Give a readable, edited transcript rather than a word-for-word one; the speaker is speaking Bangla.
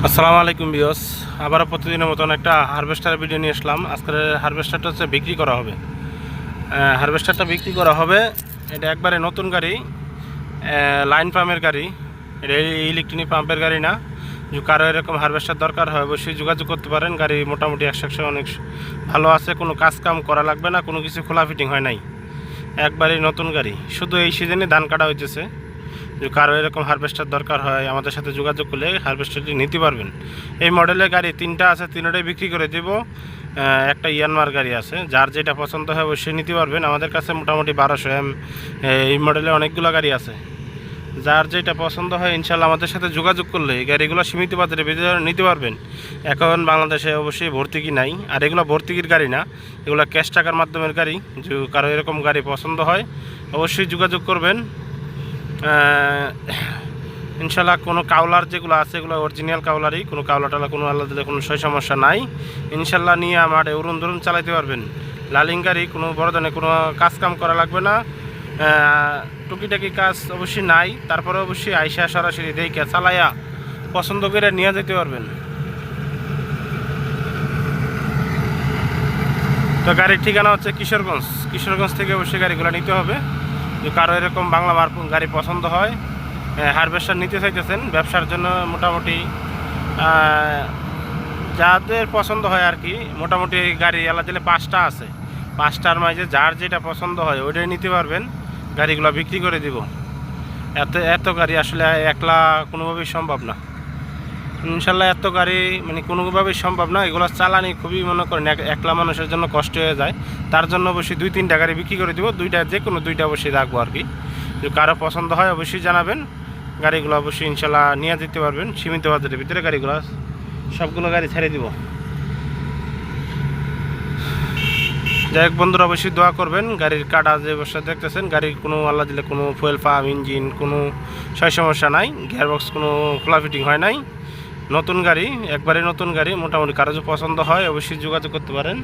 আসসালামু আলাইকুম বিয়স। আবারও প্রতিদিনের মতন একটা হারভেস্টার ভিডিও নিয়ে আসলাম। আজকের হারভেস্টারটা হচ্ছে বিক্রি করা হবে। হারভেস্টারটা বিক্রি করা হবে। এটা একবারে নতুন গাড়ি, লাইন পাম্পের গাড়ি। এটা ইলেকট্রনিক পাম্পের গাড়ি না। যে কারো এরকম হারভেস্টার দরকার হয় অবশ্যই যোগাযোগ করতে পারেন। গাড়ি মোটামুটি 100 অনেক ভালো আছে, কোনো কাজ কাম করা লাগবে না, কোনো কিছু খোলা ফিটিং হয় নাই, একবারে নতুন গাড়ি। শুধু এই সিজনে ধান কাটা হইতেছে। যদি কারো এরকম হারভেস্টার দরকার হয় আমাদের সাথে যোগাযোগ করলে হারভেস্টারটি নিতে পারবেন। এই মডেলের গাড়ি তিনটা আছে, তিনটাই বিক্রি করে দেব। একটা ইয়ানমার গাড়ি আছে, যার যেটা পছন্দ হয় অবশ্যই নিতে পারবেন। আমাদের কাছে মোটামুটি 1200 এই মডেলে অনেকগুলো গাড়ি আছে। যার যেটা পছন্দ হয় ইনশাল্লাহ আমাদের সাথে যোগাযোগ করলে এই গাড়িগুলো সীমিত বাজারে নিতে পারবেন। এখন বাংলাদেশে অবশ্যই ভর্তুকি নাই, আর এগুলো ভর্তুকির গাড়ি না, এগুলো ক্যাশ টাকার মাধ্যমের গাড়ি। যে কারো এরকম গাড়ি পছন্দ হয় অবশ্যই যোগাযোগ করবেন। ইনশাল্লাহ কোনো কাউলার যেগুলো আছে এগুলো অরিজিনাল কাউলারই, কোনো কাউলা টালা কোনো আল্লাহ দিলে কোনো সমস্যা নাই। ইনশাল্লাহ নিয়ে আমার উড়ুন ধরুন চালাইতে পারবেন। লালিং গাড়ি, কোনো বড় ধরনের কোনো কাজ কাম করা লাগবে না। টুকিটাকি কাজ অবশ্যই নাই, তারপরে অবশ্যই আইসা সরাসরি দেখে চালাইয়া পছন্দ করে নিয়ে যেতে পারবেন। তো গাড়ির ঠিকানা হচ্ছে কিশোরগঞ্জ। কিশোরগঞ্জ থেকে অবশ্যই গাড়িগুলো নিতে হবে। যে কারো এরকম বাংলা গাড়ি পছন্দ হয়, হারভেস্টার নিতে চাইতেছেন ব্যবসার জন্য, মোটামুটি যাদের পছন্দ হয় আর কি, মোটামুটি গাড়ি আলাদা দিলে 5টা আছে। 5টার মাঝে যার যেটা পছন্দ হয় ওইটাই নিতে পারবেন। গাড়িগুলো বিক্রি করে দিব। এত এত গাড়ি আসলে একলা কোনোভাবেই সম্ভব না। ইনশাল্লাহ এত গাড়ি মানে কোনোভাবেই সম্ভব না। এগুলো চালানি খুবই মনে করেন একলা মানুষের জন্য কষ্ট হয়ে যায়। তার জন্য অবশ্যই 2-3টা গাড়ি বিক্রি করে দিব। দুইটা যে কোনো দুইটা অবশ্যই রাখবো আর কি। যদি কারো পছন্দ হয় অবশ্যই জানাবেন। গাড়িগুলো অবশ্যই ইনশাল্লাহ নিয়ে যেতে পারবেন সীমিত বাজারের ভিতরে। গাড়িগুলো সবগুলো গাড়ি ছেড়ে দিব। যাই হোক বন্ধুরা, অবশ্যই দোয়া করবেন। গাড়ির কাটা যে অবস্থা দেখতেছেন, গাড়ির কোনো আল্লাহ দিলে কোনো ফুয়েল পাম্প, ইঞ্জিন কোনো সমস্যা নাই, গিয়ারবক্স কোনো খোলা ফিটিং হয় নাই। নতুন গাড়ি, একবারে নতুন গাড়ি। মোটামুটি কারো যদি পছন্দ হয় অবশ্যই যোগাযোগ করতে পারেন।